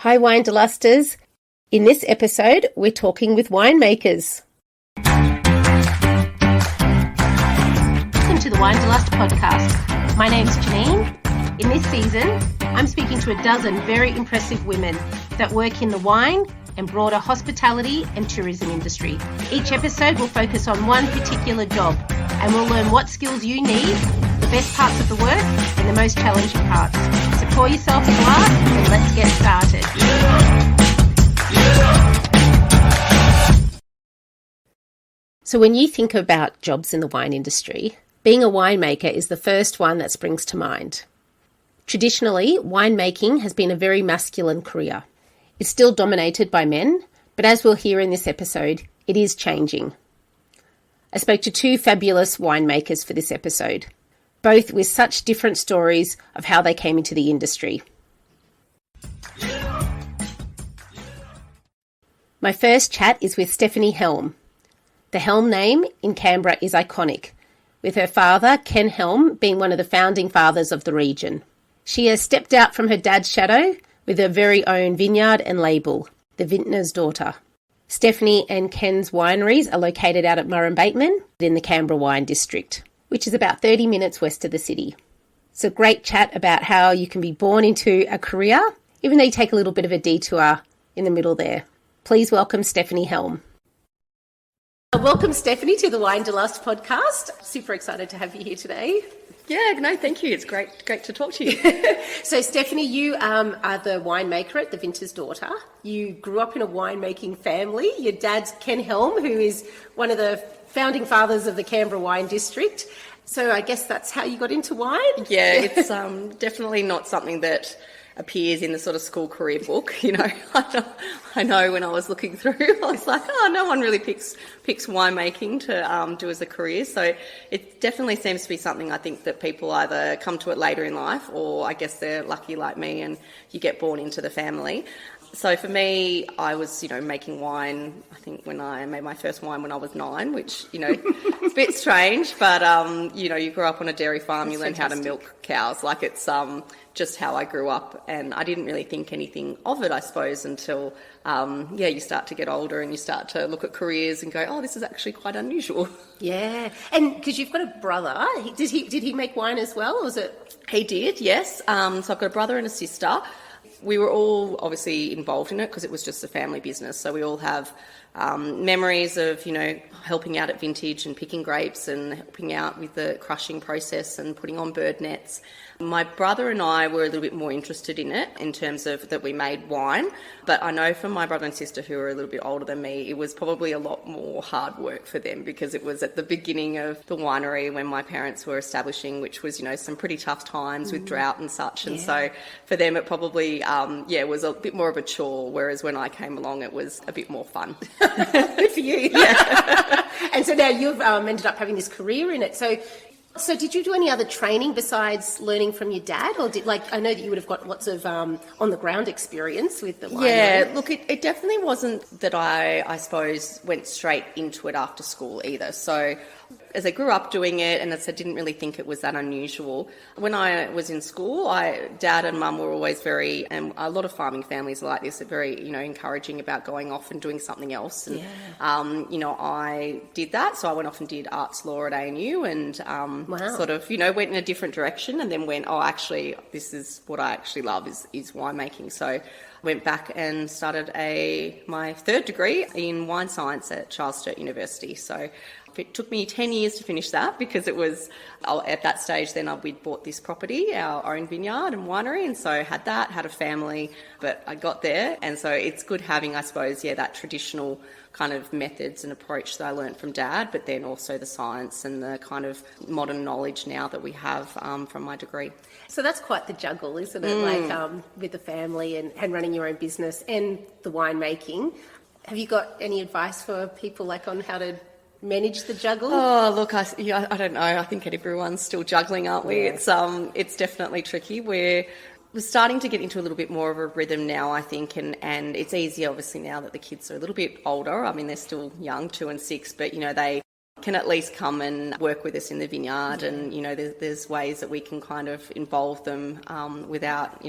Hi Wine Delusters. In this episode, we're talking with winemakers. Welcome to the Wine Deluster podcast. My name's Janine. In this season, I'm speaking to a dozen very impressive women that work in the wine and broader hospitality and tourism industry. Each episode will focus on one particular job and we'll learn what skills you need, the best parts of the work and the most challenging parts. So pour yourself a glass and let's get started. So when you think about jobs in the wine industry, being a winemaker is the first one that springs to mind. Traditionally, winemaking has been a very masculine career. It's still dominated by men, but as we'll hear in this episode, it is changing. I spoke to two fabulous winemakers for this episode, both with such different stories of how they came into the industry. My first chat is with Stephanie Helm. The Helm name in Canberra is iconic, with her father, Ken Helm, being one of the founding fathers of the region. She has stepped out from her dad's shadow with her very own vineyard and label, the Vintner's Daughter. Stephanie and Ken's wineries are located out at Murrumbateman in the Canberra Wine District, which is about 30 minutes west of the city. It's a great chat about how you can be born into a career, even though you take a little bit of a detour in the middle there. Please welcome Stephanie Helm. Welcome, Stephanie, to the Wine Delust podcast. Super excited to have you here today. Yeah, no, thank you. It's great to talk to you. So, Stephanie, you are the winemaker at the Vintner's Daughter. You grew up in a winemaking family. Your dad's Ken Helm, who is one of the founding fathers of the Canberra Wine District. So I guess that's how you got into wine? Yeah, it's definitely not something that appears in the sort of school career book. You know, I know when I was looking through, I was like, oh, no one really picks winemaking to do as a career. So it definitely seems to be something I think that people either come to it later in life, or I guess they're lucky like me and you get born into the family. So for me, I was, making wine, I think when I made my first wine when I was 9, which, it's a bit strange, but, you grew up on a dairy farm, you learn how to milk cows. Like it's just how I grew up, and I didn't really think anything of it, I suppose, until, you start to get older and you start to look at careers and go, oh, this is actually quite unusual. Yeah, and because you've got a brother, did he make wine as well, or was it? He did, yes. So I've got a brother and a sister. We were all obviously involved in it because it was just a family business. So we all have memories of, helping out at vintage and picking grapes and helping out with the crushing process and putting on bird nets. My brother and I were a little bit more interested in it in terms of that we made wine. But I know from my brother and sister who are a little bit older than me, it was probably a lot more hard work for them because it was at the beginning of the winery when my parents were establishing, which was, some pretty tough times with drought and such. And so for them, it probably, was a bit more of a chore, whereas when I came along, it was a bit more fun. Good for you. Yeah. And so now you've ended up having this career in it. So did you do any other training besides learning from your dad? Or I know that you would have got lots of on-the-ground experience with the wine. Yeah, look, it definitely wasn't that I suppose, went straight into it after school either. So as I grew up doing it, and as I didn't really think it was that unusual. When I was in school, Dad and Mum were always and a lot of farming families are like this, are very, encouraging about going off and doing something else. And, I did that. So I went off and did arts law at ANU and sort of, went in a different direction and then went, oh, actually, this is what I actually love is winemaking. So went back and started my third degree in wine science at Charles Sturt University. So it took me 10 years to finish that because it was, at that stage then we'd bought this property, our own vineyard and winery, and so had a family, but I got there. And so it's good having, I suppose, that traditional kind of methods and approach that I learnt from Dad, but then also the science and the kind of modern knowledge now that we have from my degree. So that's quite the juggle, isn't it? With the family and running your own business and the winemaking. Have you got any advice for people on how to manage the juggle? Oh, look, I don't know. I think everyone's still juggling, aren't we? Yeah. It's definitely tricky. We're starting to get into a little bit more of a rhythm now, I think, and it's easier, obviously, now that the kids are a little bit older. I mean, they're still young, 2 and 6, but, they can at least come and work with us in the vineyard, and, there's ways that we can kind of involve them without,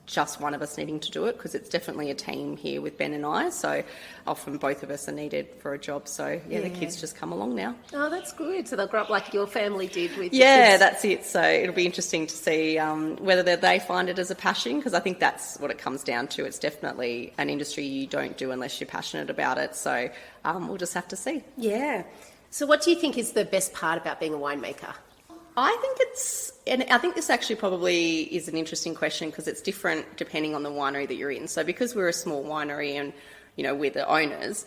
just one of us needing to do it, because it's definitely a team here with Ben and I. So often both of us are needed for a job. So the kids just come along now. Oh, that's good. So they'll grow up like your family did with your Yeah, kids. that's it. So it'll be interesting to see whether they find it as a passion, because I think that's what it comes down to. It's definitely an industry you don't do unless you're passionate about it. So we'll just have to see. Yeah. So what do you think is the best part about being a winemaker? I think I think this actually probably is an interesting question, because it's different depending on the winery that you're in. So because we're a small winery and, we're the owners,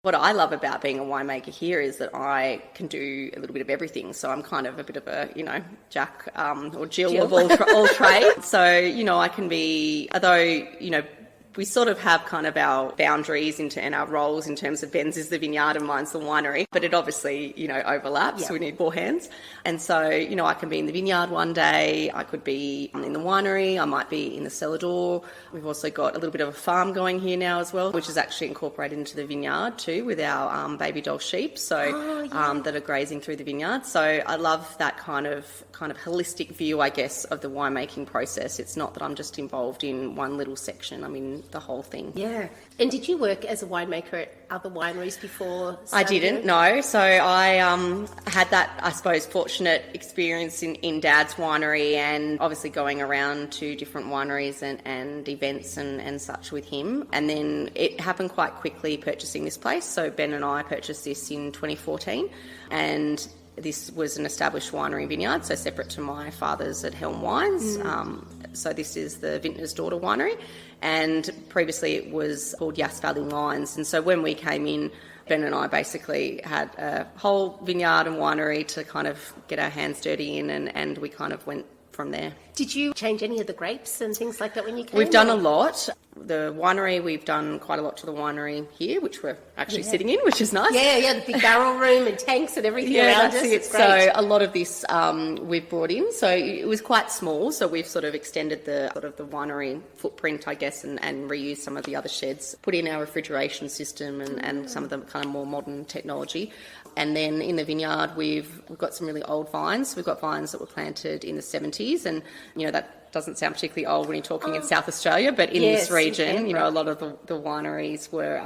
what I love about being a winemaker here is that I can do a little bit of everything. So I'm kind of a bit of a, Jack or Jill of all trades. So, I can be, although, we sort of have kind of our boundaries and our roles in terms of Ben's is the vineyard and mine's the winery, but it obviously, overlaps. Yeah. So we need four hands. And so, I can be in the vineyard one day, I could be in the winery, I might be in the cellar door. We've also got a little bit of a farm going here now as well, which is actually incorporated into the vineyard too, with our baby doll sheep, so that are grazing through the vineyard. So I love that kind of holistic view, I guess, of the winemaking process. It's not that I'm just involved in one little section. I'm in the whole thing. Yeah. And did you work as a winemaker at other wineries before? I didn't, no. So I had that, I suppose, fortunate experience in Dad's winery, and obviously going around to different wineries and events and such with him. And then it happened quite quickly, purchasing this place. So Ben and I purchased this in 2014, and this was an established winery vineyard, so separate to my father's at Helm Wines. So this is the vintner's daughter winery, and previously it was called Yass Valley Wines. And so when we came in, Ben and I basically had a whole vineyard and winery to kind of get our hands dirty in, and we kind of went from there. Did you change any of the grapes and things like that when you came? We've done a lot. The winery, we've done quite a lot to the winery here, which we're actually sitting in, which is nice. Yeah, the big barrel room and tanks and everything around us. It. It's great. So a lot of this we've brought in. So it was quite small, so we've sort of extended the winery footprint, I guess, and reused some of the other sheds, put in our refrigeration system and some of the kind of more modern technology. And then in the vineyard, we've got some really old vines. We've got vines that were planted in the 70s, and that doesn't sound particularly old when you're talking in South Australia, but in this region, a lot of the wineries were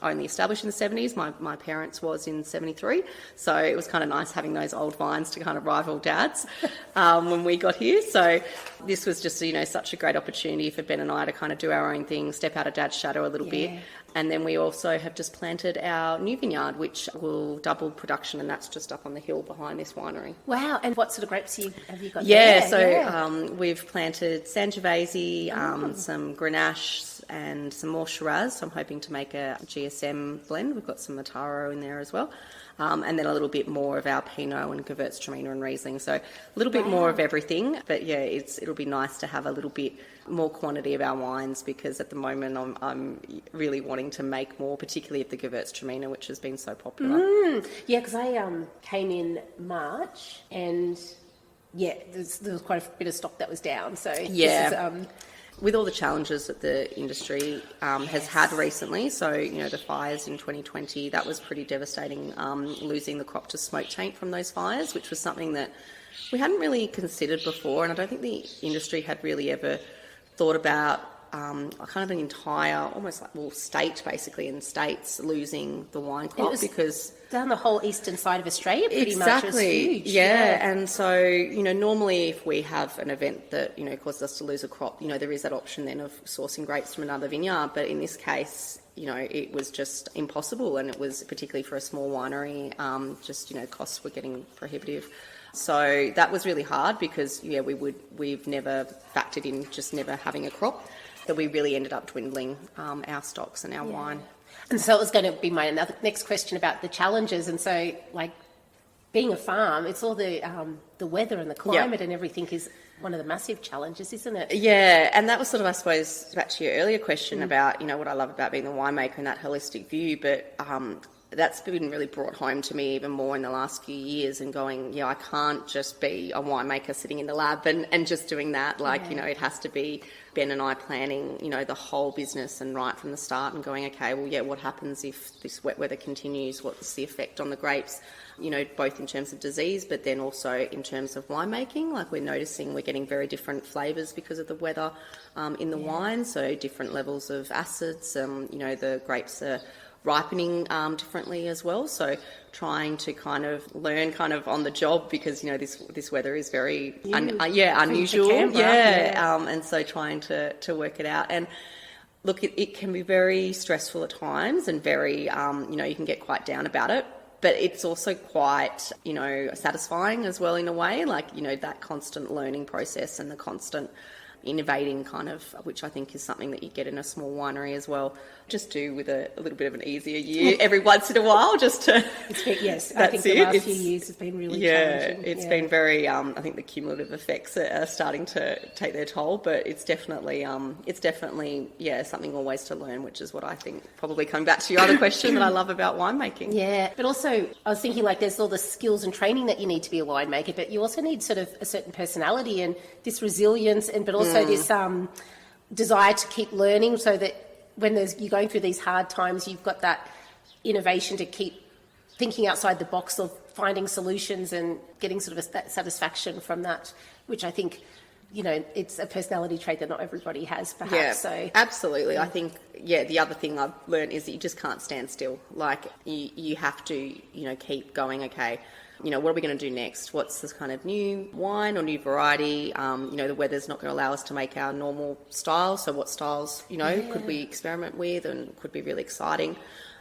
only established in the 70s. My parents was in 73, so it was kind of nice having those old vines to kind of rival Dad's when we got here. So this was just such a great opportunity for Ben and I to kind of do our own thing, step out of Dad's shadow a little bit. And then we also have just planted our new vineyard, which will double production, and that's just up on the hill behind this winery. Wow, and what sort of grapes have you got there? We've planted Sangiovese, some Grenache and some more Shiraz. So I'm hoping to make a GSM blend. We've got some Mataro in there as well. And then a little bit more of our Pinot and Gewürztraminer and Riesling. So a little bit more of everything. But yeah, it'll be nice to have a little bit more quantity of our wines, because at the moment I'm really wanting to make more, particularly of the Gewürztraminer, which has been so popular. Yeah, because I came in March, and there was quite a bit of stock that was down. So this is, with all the challenges that the industry has had recently, so, the fires in 2020, that was pretty devastating, losing the crop to smoke taint from those fires, which was something that we hadn't really considered before, and I don't think the industry had really ever thought about kind of an entire, almost like, state basically, and states losing the wine crop, because down the whole eastern side of Australia, pretty much. It was huge. Yeah, and so normally if we have an event that causes us to lose a crop, there is that option then of sourcing grapes from another vineyard. But in this case, it was just impossible, and it was particularly for a small winery. Costs were getting prohibitive. So that was really hard, because we've never factored in just never having a crop, that we really ended up dwindling our stocks and our wine. And so it was going to be my next question about the challenges. And so, like, being a farm, it's all the weather and the climate and everything is one of the massive challenges, isn't it? Yeah, and that was sort of, I suppose, back to your earlier question about, what I love about being a winemaker and that holistic view. But that's been really brought home to me even more in the last few years, and going, yeah, I can't just be a winemaker sitting in the lab and just doing that. Like, Yeah. you know, it has to be Ben and I planning, you know, the whole business, and right from the start, and going, okay, well, yeah, what happens if this wet weather continues? What's the effect on the grapes? You know, both in terms of disease, but then also in terms of winemaking. Like, we're noticing we're getting very different flavours because of the weather in the wine, so different levels of acids. You know, the grapes are ripening differently as well. So trying to kind of learn kind of on the job, because, you know, this weather is very unusual. And so trying to work it out. And look, it can be very stressful at times, and very, you know, you can get quite down about it. But it's also quite, you know, satisfying as well in a way, like, you know, that constant learning process and the constant innovating kind of, which I think is something that you get in a small winery as well. Just do with a little bit of an easier year every once in a while, just to... Yes, I think the last few years have been really challenging. It's been very, I think the cumulative effects are starting to take their toll, but it's definitely, something always to learn, which is what I think, probably coming back to your other question, that I love about winemaking. Yeah, but also I was thinking, like, there's all the skills and training that you need to be a winemaker, but you also need sort of a certain personality and this resilience, but also this desire to keep learning, so that when you're going through these hard times, you've got that innovation to keep thinking outside the box of finding solutions and getting sort of that satisfaction from that, which I think, you know, it's a personality trait that not everybody has, perhaps. Yeah, so absolutely. Yeah. I think, the other thing I've learned is that you just can't stand still. Like, you have to, you know, keep going, okay, you know, what are we going to do next? What's this kind of new wine or new variety? You know, the weather's not going to allow us to make our normal style. So what styles, you know, could we experiment with and could be really exciting?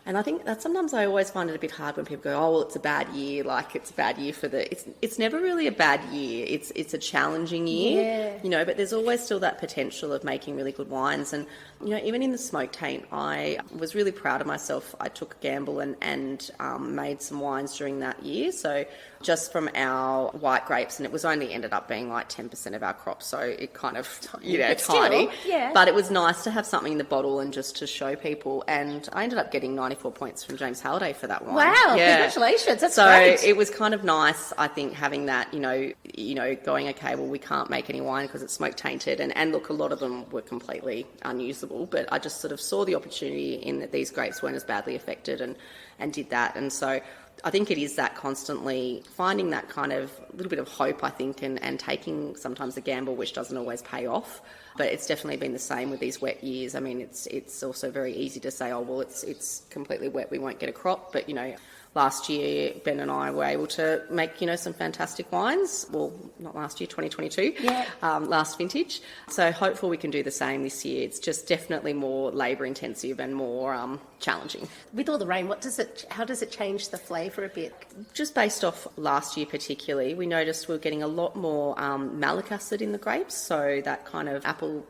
And I think that sometimes I always find it a bit hard when people go, oh, well, it's a bad year. Like, it's a bad year for it's never really a bad year. It's a challenging year, you know, but there's always still that potential of making really good wines. And, you know, even in the smoke taint, I was really proud of myself. I took a gamble and made some wines during that year. So just from our white grapes, and it was only ended up being like 10% of our crop. So it kind of, you know, tiny. But it was nice to have something in the bottle and just to show people. And I ended up getting 94 points from James Halliday for that wine. Wow, congratulations. That's great. So it was kind of nice, I think, having that, you know, going, okay, well, we can't make any wine because it's smoke tainted. And look, a lot of them were completely unusable, but I just sort of saw the opportunity in that these grapes weren't as badly affected and did that. And so I think it is that constantly finding that kind of little bit of hope, I think, and taking sometimes a gamble, which doesn't always pay off. But it's definitely been the same with these wet years. I mean, it's also very easy to say, oh, well, it's completely wet, we won't get a crop. But, you know, last year, Ben and I were able to make, you know, some fantastic wines. Well, not last year, 2022, last vintage. So hopefully we can do the same this year. It's just definitely more labour intensive and more challenging. With all the rain, how does it change the flavour a bit? Just based off last year particularly, we noticed we were getting a lot more malic acid in the grapes, so that kind of apple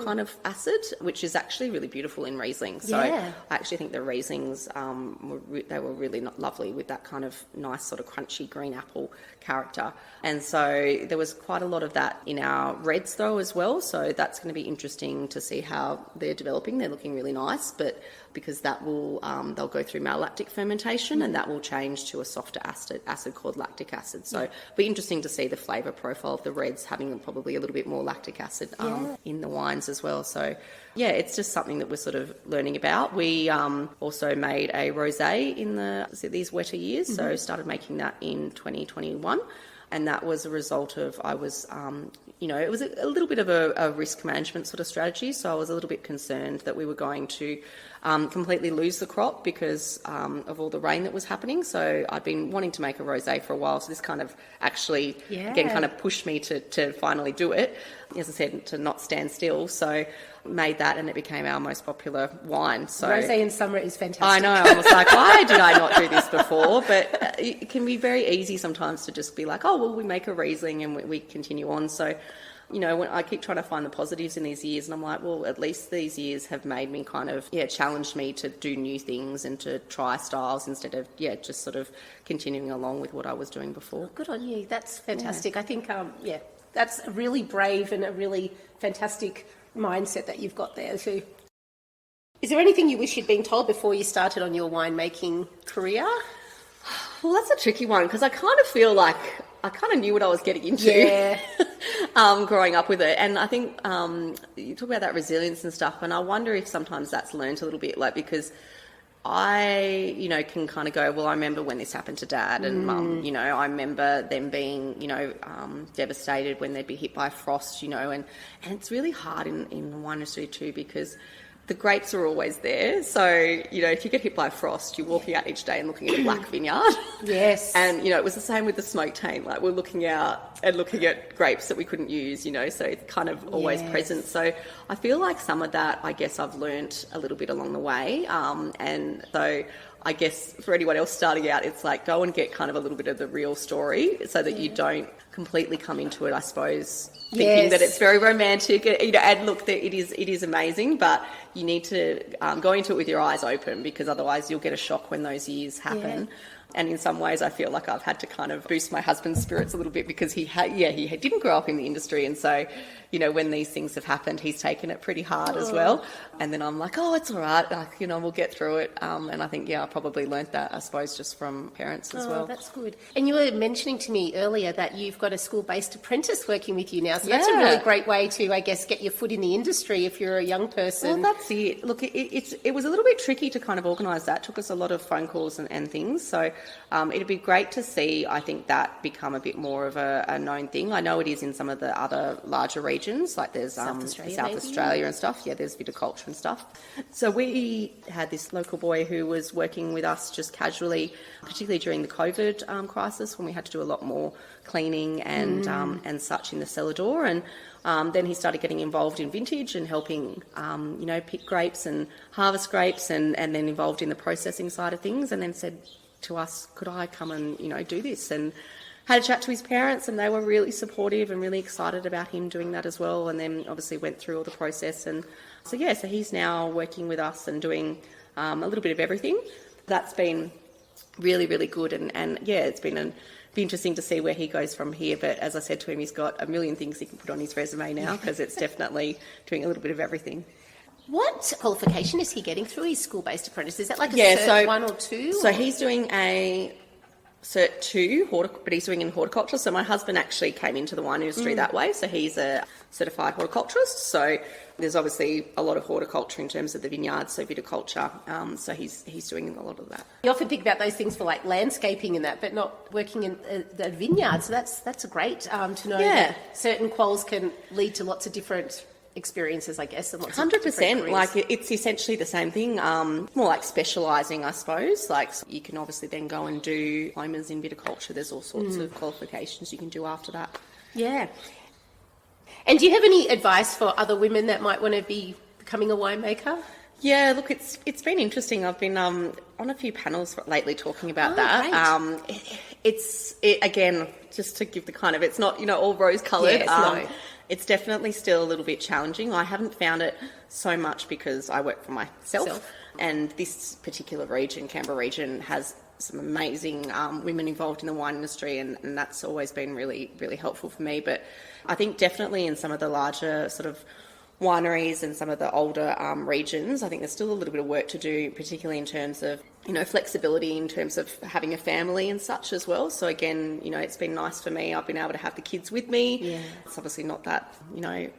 kind of acid, which is actually really beautiful in Riesling. So I actually think the Rieslings, they were really lovely with that kind of nice sort of crunchy green apple character. And so there was quite a lot of that in our reds though as well, so that's going to be interesting to see how they're developing. They're looking really nice, but because that will they'll go through malolactic fermentation and that will change to a softer acid called lactic acid. So it'll be interesting to see the flavour profile of the reds having probably a little bit more lactic acid in the wines as well. So it's just something that we're sort of learning about. We also made a rosé in these wetter years, so started making that in 2021. And that was a result of, it was a little bit of a risk management sort of strategy. So I was a little bit concerned that we were going to completely lose the crop because of all the rain that was happening. So I'd been wanting to make a rosé for a while. So this kind of actually, again, kind of pushed me to finally do it. As I said, to not stand still. So made that and it became our most popular wine. So rosé in summer is fantastic. I know. I was like, why did I not do this before? But it can be very easy sometimes to just be like, oh, well, we make a Riesling and we continue on. So, when I keep trying to find the positives in these years and I'm like, well, at least these years have made me kind of, challenged me to do new things and to try styles instead of, just sort of continuing along with what I was doing before. Oh, good on you. That's fantastic. I think, that's a really brave and a really fantastic mindset that you've got there too. Is there anything you wish you'd been told before you started on your winemaking career? Well, that's a tricky one because I kind of feel like I kind of knew what I was getting into growing up with it. And I think you talk about that resilience and stuff, and I wonder if sometimes that's learned a little bit, like, because I, can kind of go, well, I remember when this happened to Dad and Mum, I remember them being, devastated when they'd be hit by frost, and it's really hard in the wine industry too, because the grapes are always there. So, if you get hit by frost, you're walking out each day and looking at a black vineyard. Yes. And, it was the same with the smoke taint. Like, we're looking out and looking at grapes that we couldn't use, so it's kind of always present. So I feel like some of that, I guess, I've learnt a little bit along the way. And so I guess for anyone else starting out, it's like go and get kind of a little bit of the real story so that you don't completely come into it, I suppose, thinking that it's very romantic, and look, that it is amazing, but you need to go into it with your eyes open, because otherwise you'll get a shock when those years happen. Yeah. And in some ways, I feel like I've had to kind of boost my husband's spirits a little bit, because he didn't grow up in the industry, and so when these things have happened, he's taken it pretty hard as well. And then I'm like, oh, it's all right, like, we'll get through it. And I think I probably learnt that, I suppose, just from parents as well. That's good. And you were mentioning to me earlier that you've got a school-based apprentice working with you now, so that's a really great way to, I guess, get your foot in the industry if you're a young person. Well, that's it. Look, it was a little bit tricky to kind of organise that. It took us a lot of phone calls and things. So it'd be great to see, I think, that become a bit more of a known thing. I know it is in some of the other larger regions, like there's South Australia and stuff. Yeah, there's viticulture and stuff. So we had this local boy who was working with us just casually, particularly during the COVID crisis, when we had to do a lot more cleaning and such in the cellar door. And then he started getting involved in vintage and helping, pick grapes and harvest grapes, and then involved in the processing side of things, and then said to us, could I come and, do this? And had a chat to his parents, and they were really supportive and really excited about him doing that as well, and then obviously went through all the process. And so he's now working with us and doing a little bit of everything. That's been really, really good, and it's been interesting to see where he goes from here. But as I said to him, he's got a million things he can put on his resume now, because it's definitely doing a little bit of everything. What qualification is he getting through his school-based apprentice? Is that like a Cert 1 or 2? So he's doing a Cert 2, but he's doing in horticulture. So my husband actually came into the wine industry that way. So he's a certified horticulturist. So there's obviously a lot of horticulture in terms of the vineyards, so viticulture. So he's doing a lot of that. You often think about those things for like landscaping and that, but not working in the vineyard. So that's great to know that certain quals can lead to lots of different experiences, I guess, and lots 100%. Like, it's essentially the same thing, more like specialising, I suppose. Like, so you can obviously then go and do diplomas in viticulture. There's all sorts of qualifications you can do after that. Yeah. And do you have any advice for other women that might want to be becoming a winemaker? Yeah, look, it's been interesting. I've been on a few panels lately talking about that. Again, just to give the kind of, it's not, all rose-coloured. No. It's definitely still a little bit challenging. I haven't found it so much because I work for myself. And this particular region, Canberra region, has some amazing women involved in the wine industry, and that's always been really, really helpful for me. But I think definitely in some of the larger sort of wineries and some of the older regions, I think there's still a little bit of work to do, particularly in terms of, flexibility in terms of having a family and such as well. So again, it's been nice for me. I've been able to have the kids with me. Yeah. It's obviously not that,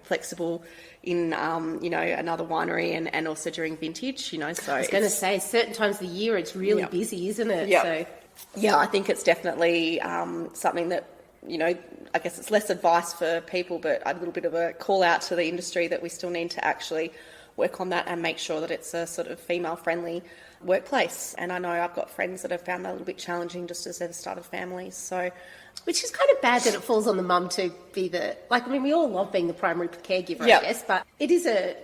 flexible in, another winery and also during vintage, so. I was going to say, certain times of the year it's really busy, isn't it? Yeah. So. Yeah, I think it's definitely something that, I guess it's less advice for people, but a little bit of a call out to the industry that we still need to actually work on that and make sure that it's a sort of female-friendly workplace. And I know I've got friends that have found that a little bit challenging just as they've started families. So, which is kind of bad that it falls on the mum to be we all love being the primary caregiver, I guess, but it is a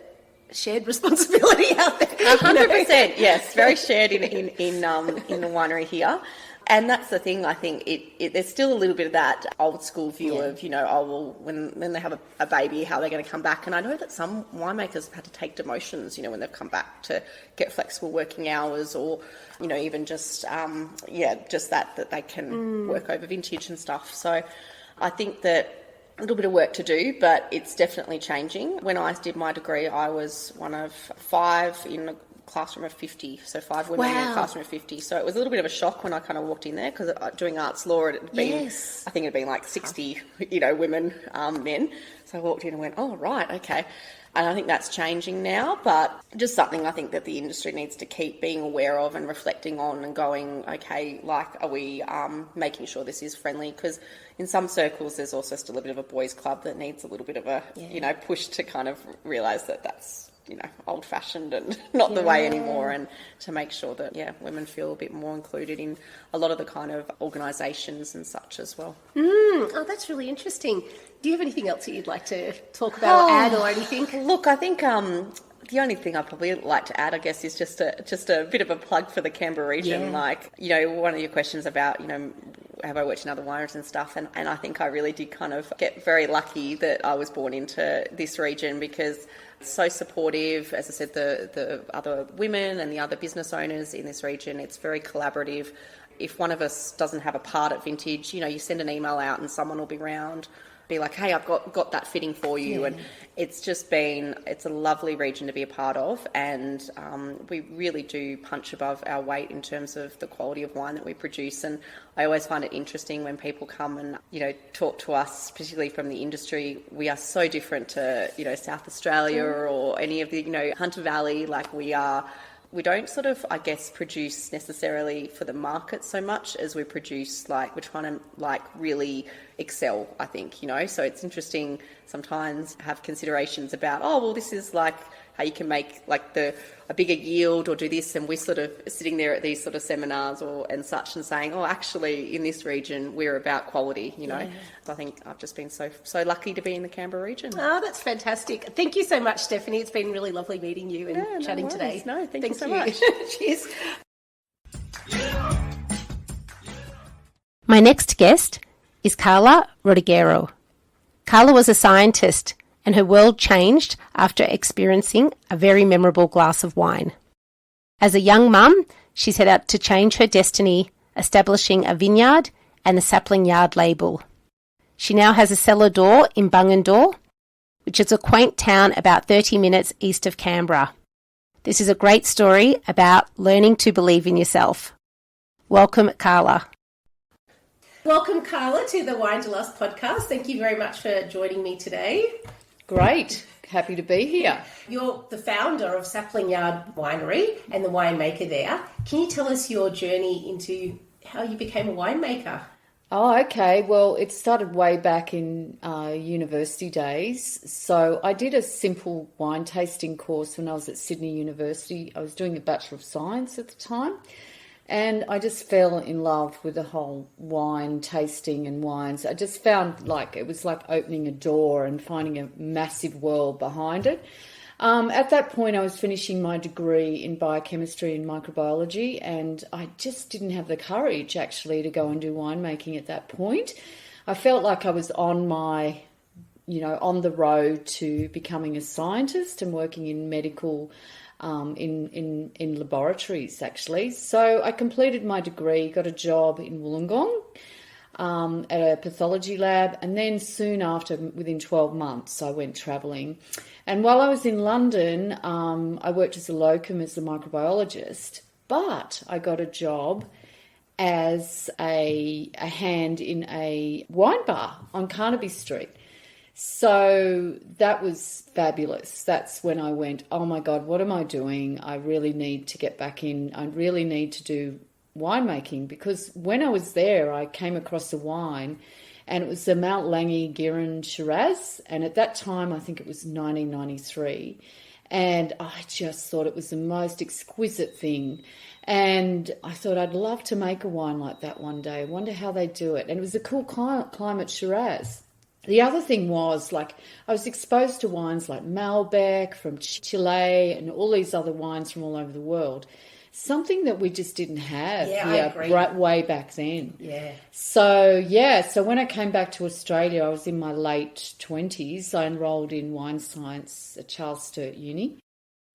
shared responsibility out there. 100%, yes, very shared in the winery here. And that's the thing, I think, there's still a little bit of that old school view of, when they have a baby, how they're going to come back. And I know that some winemakers have had to take demotions, when they've come back to get flexible working hours, or, even just that they can work over vintage and stuff. So I think that a little bit of work to do, but it's definitely changing. When I did my degree, I was one of 5 in a classroom of 50, so 5 women in a classroom of 50. So it was a little bit of a shock when I kind of walked in there, because doing arts law, it had been, I think it had been like 60, women, men. So I walked in and went, oh, right, okay. And I think that's changing now, but just something I think that the industry needs to keep being aware of and reflecting on and going, okay, like, are we making sure this is friendly? Because in some circles, there's also still a bit of a boys' club that needs a little bit of a, push to kind of realise that that's, old-fashioned and not the way anymore, and to make sure that, women feel a bit more included in a lot of the kind of organisations and such as well. Oh, that's really interesting. Do you have anything else that you'd like to talk about or add or anything? Look, I think the only thing I'd probably like to add, I guess, is just a bit of a plug for the Canberra region. Yeah. Like, one of your questions about, have I worked in other wineries and stuff, and I think I really did kind of get very lucky that I was born into this region, because it's so supportive. As I said, the other women and the other business owners in this region, it's very collaborative. If one of us doesn't have a part at vintage, you send an email out and someone will be round, be like, hey, I've got that fitting for you. And it's a lovely region to be a part of, and we really do punch above our weight in terms of the quality of wine that we produce. And I always find it interesting when people come and, talk to us, particularly from the industry. We are so different to, South Australia or any of the, Hunter Valley. Like, we don't sort of, I guess, produce necessarily for the market so much as we produce, like, we're trying to, really excel, I think, So it's interesting sometimes have considerations about, this is, how you can make, a bigger yield or do this, and we're sort of sitting there at these sort of seminars and such and saying, actually, in this region, we're about quality, So I think I've just been so lucky to be in the Canberra region. Oh, that's fantastic. Thank you so much, Stephanie. It's been really lovely meeting you and chatting today. No, thank you so much. Cheers. My next guest is Carla Rodriguero. Carla was a scientist, and her world changed after experiencing a very memorable glass of wine. As a young mum, she set out to change her destiny, establishing a vineyard and the Sapling Yard label. She now has a cellar door in Bungendore, which is a quaint town about 30 minutes east of Canberra. This is a great story about learning to believe in yourself. Welcome, Carla. Welcome, Carla, to the Wine to Lust podcast. Thank you very much for joining me today. Great. Happy to be here. You're the founder of Sapling Yard Winery and the winemaker there. Can you tell us your journey into how you became a winemaker? Oh, okay. Well, it started way back in university days. So I did a simple wine tasting course when I was at Sydney University. I was doing a Bachelor of Science at the time. And I just fell in love with the whole wine tasting and wines. I just found it was like opening a door and finding a massive world behind it. At that point, I was finishing my degree in biochemistry and microbiology, and I just didn't have the courage actually to go and do winemaking at that point. I felt like I was on the road to becoming a scientist and working in medical in laboratories, actually. So I completed my degree, got a job in Wollongong at a pathology lab, and then soon after, within 12 months, I went travelling. And while I was in London, I worked as a locum as a microbiologist, but I got a job as a hand in a wine bar on Carnaby Street. So that was fabulous. That's when I went, oh my God, what am I doing? I really need to get back in. I really need to do winemaking, because when I was there, I came across a wine, and it was the Mount Langy Giron Shiraz. And at that time, I think it was 1993. And I just thought it was the most exquisite thing. And I thought I'd love to make a wine like that one day. I wonder how they do it. And it was a cool climate Shiraz. The other thing was, I was exposed to wines like Malbec from Chile and all these other wines from all over the world, something that we just didn't have right way back then. Yeah. So when I came back to Australia, I was in my late 20s. I enrolled in wine science at Charles Sturt Uni.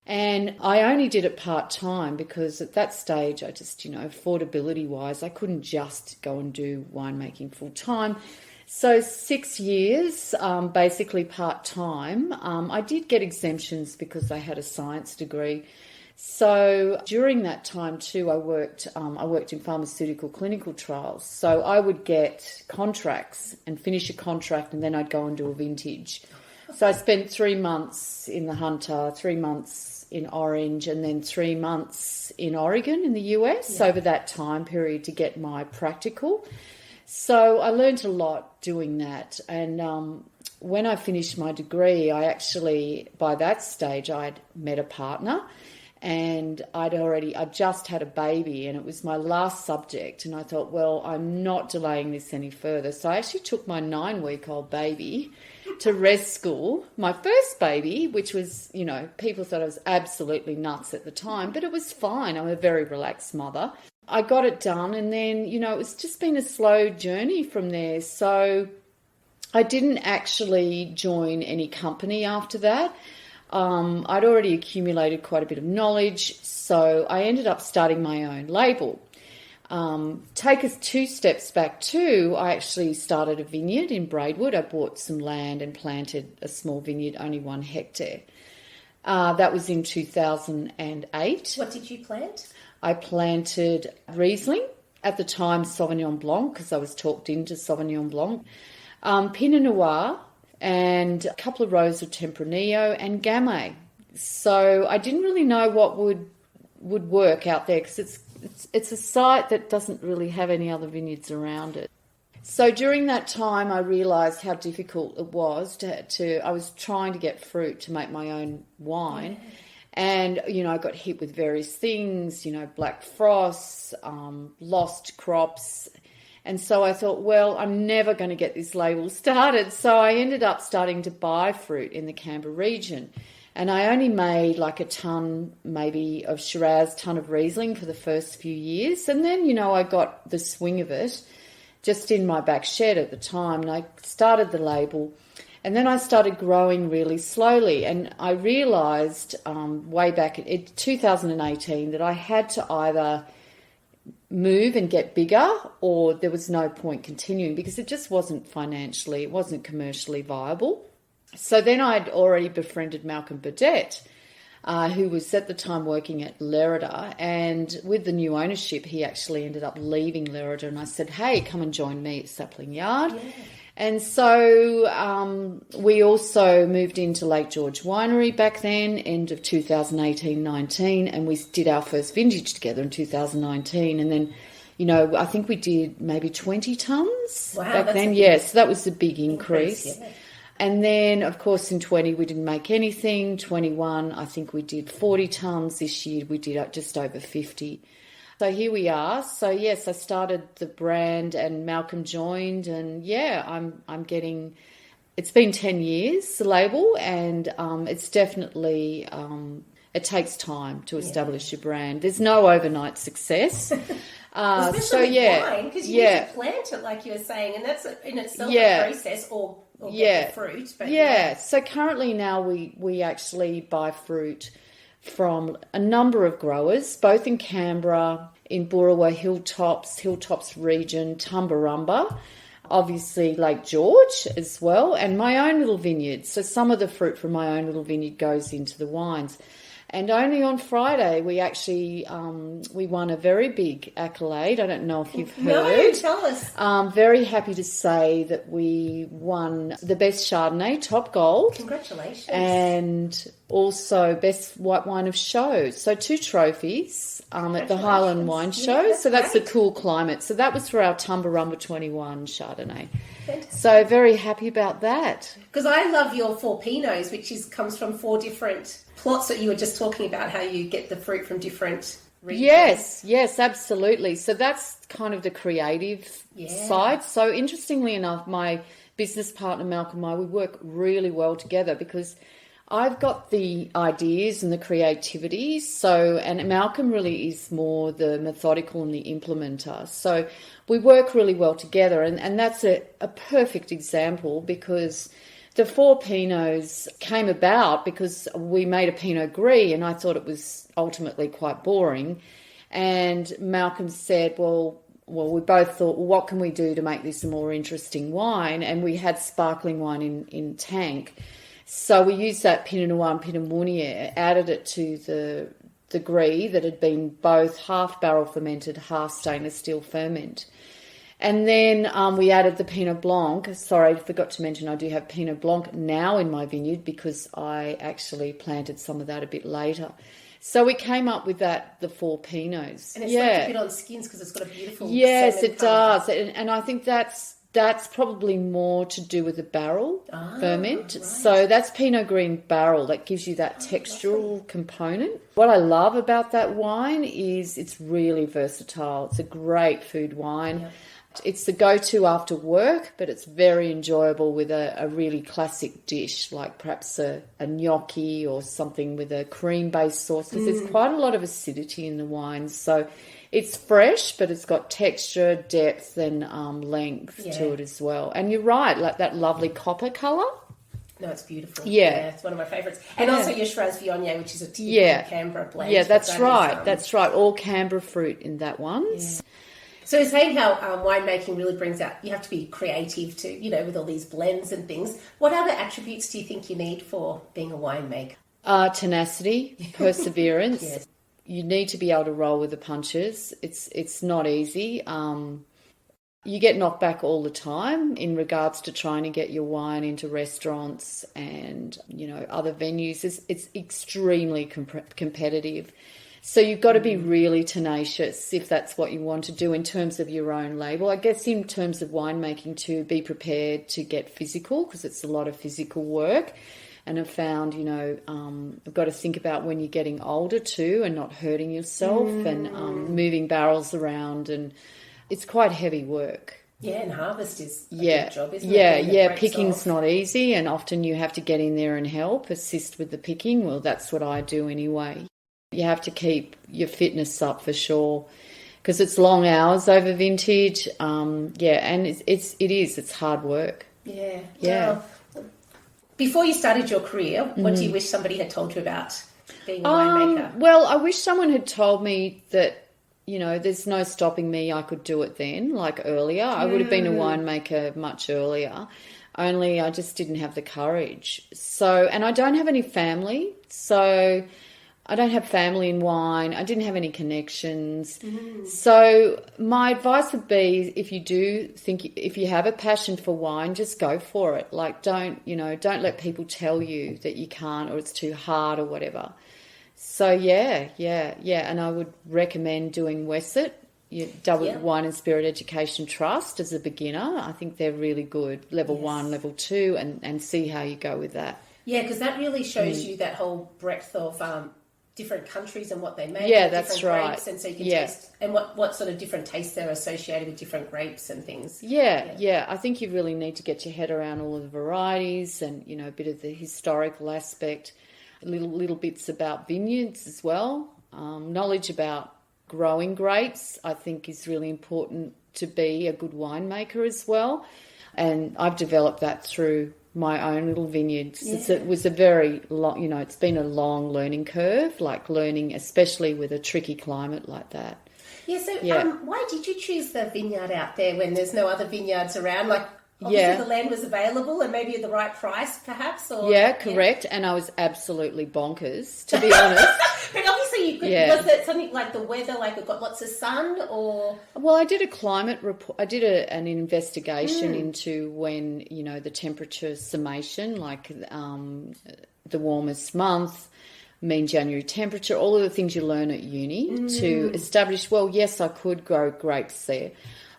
And I only did it part-time because at that stage I just, affordability-wise, I couldn't just go and do winemaking full-time. So 6 years, basically part-time. I did get exemptions because I had a science degree. So during that time too, I worked in pharmaceutical clinical trials. So I would get contracts and finish a contract, and then I'd go and do a vintage. So I spent 3 months in the Hunter, 3 months in Orange, and then 3 months in Oregon in the US over that time period to get my practical. So I learned a lot doing that. And when I finished my degree, I actually, by that stage, I'd met a partner, and I just had a baby, and it was my last subject. And I thought, well, I'm not delaying this any further. So I actually took my 9-week-old baby to rest school, my first baby, which was, people thought I was absolutely nuts at the time, but it was fine. I'm a very relaxed mother. I got it done, and then, it's just been a slow journey from there. So I didn't actually join any company after that. I'd already accumulated quite a bit of knowledge, so I ended up starting my own label. Take us 2 steps back too, I actually started a vineyard in Braidwood. I bought some land and planted a small vineyard, only 1 hectare. That was in 2008. What did you plant? I planted Riesling, at the time Sauvignon Blanc, because I was talked into Sauvignon Blanc, Pinot Noir, and a couple of rows of Tempranillo and Gamay. So I didn't really know what would work out there, because it's a site that doesn't really have any other vineyards around it. So during that time, I realised how difficult it was I was trying to get fruit to make my own wine. Yeah. And, I got hit with various things, black frosts, lost crops. And so I thought, well, I'm never going to get this label started. So I ended up starting to buy fruit in the Canberra region. And I only made like a tonne maybe of Shiraz, tonne of Riesling for the first few years. And then, I got the swing of it just in my back shed at the time. And I started the label. And then I started growing really slowly. And I realised way back in 2018 that I had to either move and get bigger, or there was no point continuing, because it just wasn't commercially viable. So then I'd already befriended Malcolm Burdett, who was at the time working at Lerida, and with the new ownership, he actually ended up leaving Lerida, and I said, hey, come and join me at Sapling Yard. Yeah. And so we also moved into Lake George Winery back then, end of 2018-19, and we did our first vintage together in 2019. And then, I think we did maybe 20 tonnes back then. Yes, so that was a big increase. Yeah. And then, of course, in 20 we didn't make anything. 21, I think we did 40 tonnes. This year we did just over 50. So here we are. So yes, I started the brand and Malcolm joined, and I'm getting, it's been 10 years, the label, and it's definitely, it takes time to establish your brand. There's no overnight success. Especially with wine, because you need to plant it, like you were saying, and that's in itself a process, or get the fruit. But so currently now we actually buy fruit from a number of growers, both in Canberra, in Boorowa, Hilltops region, Tumbarumba, obviously Lake George as well, and my own little vineyard. So some of the fruit from my own little vineyard goes into the wines. And only on Friday we actually we won a very big accolade. I don't know if you've heard. No, tell us. Very happy to say that we won the best Chardonnay, top gold. Congratulations. And also best white wine of show. So 2 trophies at the Highland Wine Show. So that's great. A cool climate. So that was for our Tumbarumba 21 Chardonnay. Fantastic. So very happy about that. Because I love your 4 Pinots, which comes from 4 different plots that you were just talking about, how you get the fruit from different regions. Yes, absolutely. So that's kind of the creative side. So interestingly enough, my business partner Malcolm and I, we work really well together, because I've got the ideas and the creativity. So, and Malcolm really is more the methodical and the implementer. So we work really well together, and that's a perfect example, because the 4 Pinots came about because we made a Pinot Gris, and I thought it was ultimately quite boring. And Malcolm said, well, we both thought, well, what can we do to make this a more interesting wine? And we had sparkling wine in tank. So we used that Pinot Noir and Pinot Meunier, added it to the gris that had been both half barrel fermented, half stainless steel ferment. And then we added the Pinot Blanc. Sorry, I forgot to mention I do have Pinot Blanc now in my vineyard because I actually planted some of that a bit later. So we came up with the 4 Pinots. And it's like a bit on skins because it's got a beautiful Yes, salmon it does. And I think that's probably more to do with the barrel ferment. Right. So that's Pinot Green barrel. That gives you that textural component. What I love about that wine is it's really versatile. It's a great food wine. Yep. It's the go-to after work, but it's very enjoyable with a really classic dish, like perhaps a gnocchi or something with a cream-based sauce, because there's quite a lot of acidity in the wine. So it's fresh, but it's got texture, depth, and length to it as well. And you're right, like that lovely copper colour. No, it's beautiful. Yeah. It's one of my favourites. And also your Shiraz Viognier, which is a typical Canberra blend. Yeah, that's right. That's right. All Canberra fruit in that one. Yeah. So you're saying how winemaking really brings out, you have to be creative to, with all these blends and things. What other attributes do you think you need for being a winemaker? Tenacity, perseverance. Yes. You need to be able to roll with the punches. It's not easy. You get knocked back all the time in regards to trying to get your wine into restaurants and, other venues. It's extremely competitive. So you've got to be really tenacious if that's what you want to do in terms of your own label. I guess in terms of winemaking too, be prepared to get physical because it's a lot of physical work. And I've found, I've got to think about when you're getting older too and not hurting yourself and moving barrels around. And it's quite heavy work. Yeah, and harvest is a big job, isn't it? Yeah, picking's not easy and often you have to get in there and help, assist with the picking. Well, that's what I do anyway. You have to keep your fitness up for sure because it's long hours over vintage. And it's hard work. Yeah. Yeah. Well, before you started your career, what do you wish somebody had told you about being a winemaker? Well, I wish someone had told me that, there's no stopping me. I could do it then, like earlier. I would have been a winemaker much earlier. Only I just didn't have the courage. So, and I don't have any family. So I don't have family in wine. I didn't have any connections. So my advice would be if you have a passion for wine, just go for it. Like don't let people tell you that you can't or it's too hard or whatever. So yeah. And I would recommend doing WESIT, Wine and Spirit Education Trust as a beginner. I think they're really good. Level 1, level 2 and see how you go with that. Yeah, because that really shows you that whole breadth of different countries and what they make. Yeah, that's right. Grapes, and so you can taste and what sort of different tastes are associated with different grapes and things. Yeah. I think you really need to get your head around all of the varieties and a bit of the historical aspect, little bits about vineyards as well. Knowledge about growing grapes, I think, is really important to be a good winemaker as well. And I've developed that through my own little vineyard. Yeah. It was a very long, it's been a long learning curve, like learning, especially with a tricky climate like that. Yeah, so why did you choose the vineyard out there when there's no other vineyards around? Like, obviously the land was available and maybe at the right price, perhaps? Or, correct. And I was absolutely bonkers, to be honest. But obviously you could, was it something like the weather, like it got lots of sun or? Well, I did a climate report. I did an investigation into when, the temperature summation, like the warmest month, mean January temperature, all of the things you learn at uni to establish, well, yes, I could grow grapes there.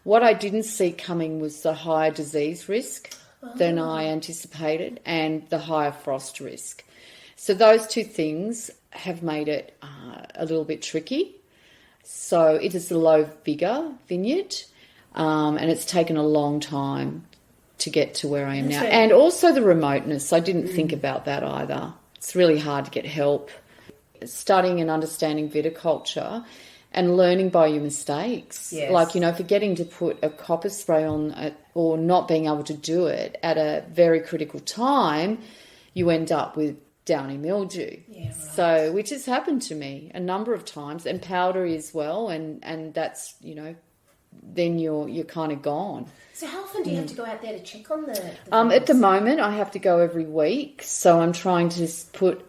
What I didn't see coming was the higher disease risk than I anticipated and the higher frost risk. So those two things have made it a little bit tricky. So it is a low vigour vineyard and it's taken a long time to get to where I am now. And also the remoteness. I didn't think about that either. It's really hard to get help. Studying and understanding viticulture and learning by your mistakes. Yes. Like, forgetting to put a copper spray on or not being able to do it at a very critical time, you end up with downy mildew. Yeah, right. So, which has happened to me a number of times, and powdery as well, and that's, then you're kind of gone. So how often do you have to go out there to check on the At the moment, I have to go every week, so I'm trying to put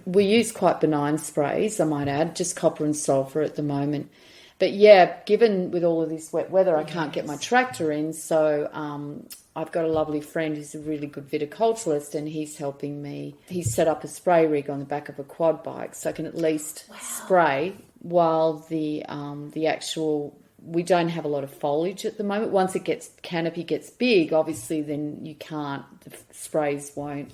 we use quite benign sprays, I might add, just copper and sulphur at the moment. But yeah, given with all of this wet weather, I can't get my tractor in, so I've got a lovely friend who's a really good viticulturist, and he's helping me. He's set up a spray rig on the back of a quad bike, so I can at least spray while the actual... We don't have a lot of foliage at the moment. Once canopy gets big, obviously, then you can't. The sprays won't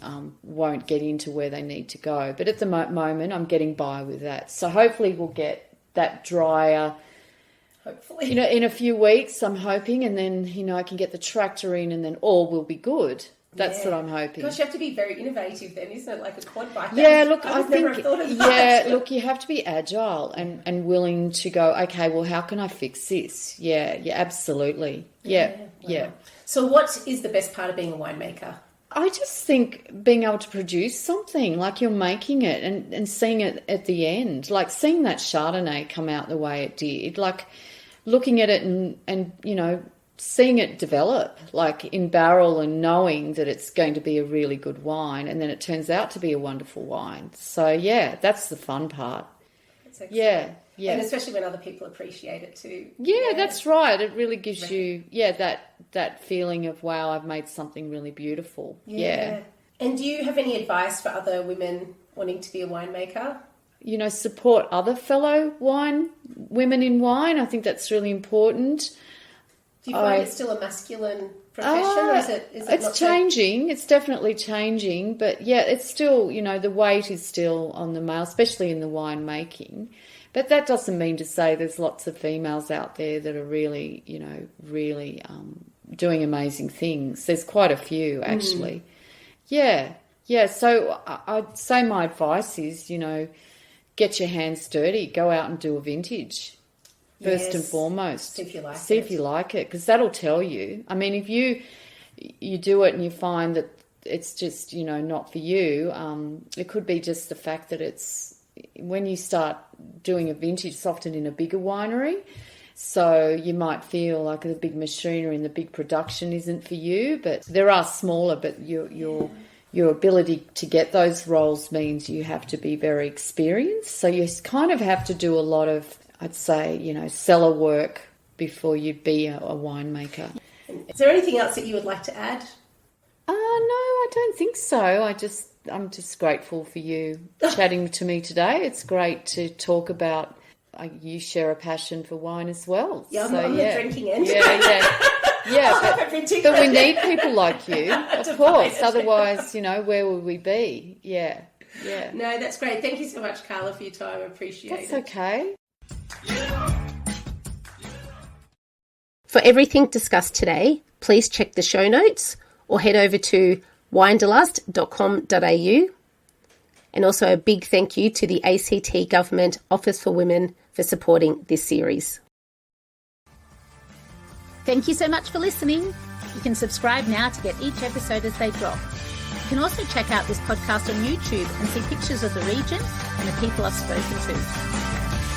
get into where they need to go. But at the moment, I'm getting by with that. So hopefully, we'll get that drier. Hopefully, in a few weeks, I'm hoping, and then I can get the tractor in, and then all will be good. That's what I'm hoping. Gosh, you have to be very innovative then, isn't it? Like a quad bike. Yeah, look, I think, look, you have to be agile and willing to go, okay, well, how can I fix this? Yeah, absolutely. Yeah. So what is the best part of being a winemaker? I just think being able to produce something, like you're making it and seeing it at the end, like seeing that Chardonnay come out the way it did, like looking at it and seeing it develop, like in barrel, and knowing that it's going to be a really good wine, and then it turns out to be a wonderful wine. So, yeah, that's the fun part. That's excellent. Yeah. And especially when other people appreciate it too. Yeah, that's right. It really gives you, that feeling of, wow, I've made something really beautiful. Yeah. And do you have any advice for other women wanting to be a winemaker? Support other fellow women in wine. I think that's really important. Do you find it's still a masculine profession, or is it it's changing. It's definitely changing, but yeah, it's still, the weight is still on the male, especially in the winemaking. But that doesn't mean to say there's lots of females out there that are really, really doing amazing things. There's quite a few, actually. Yeah. So I'd say my advice is, get your hands dirty, go out and do a vintage. First and foremost, see if you like it, because that'll tell you. I mean, if you do it and you find that it's just not for you, it could be just the fact that it's when you start doing a vintage, it's often in a bigger winery, so you might feel like the big machinery and the big production isn't for you. But there are smaller, but your ability to get those roles means you have to be very experienced. So you kind of have to do a lot of, I'd say, cellar work before you'd be a winemaker. Is there anything else that you would like to add? No, I don't think so. I'm just grateful for you chatting to me today. It's great to talk about. You share a passion for wine as well. Yeah, I'm the drinking end. Yeah, but we need people like you, of course. Otherwise, where would we be? Yeah. No, that's great. Thank you so much, Carla, for your time. I appreciate it. That's okay. For everything discussed today, please check the show notes or head over to winedelust.com.au. And also a big thank you to the ACT Government Office for Women for supporting this series. Thank you so much for listening. You can subscribe now to get each episode as they drop. You can also check out this podcast on YouTube and see pictures of the region and the people I've spoken to.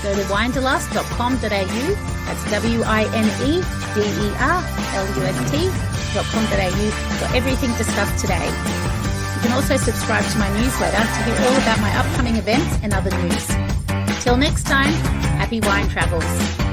Go to winedelust.com.au, that's winedelust.com.au for everything discussed today. You can also subscribe to my newsletter to hear all about my upcoming events and other news. Till next time, happy wine travels.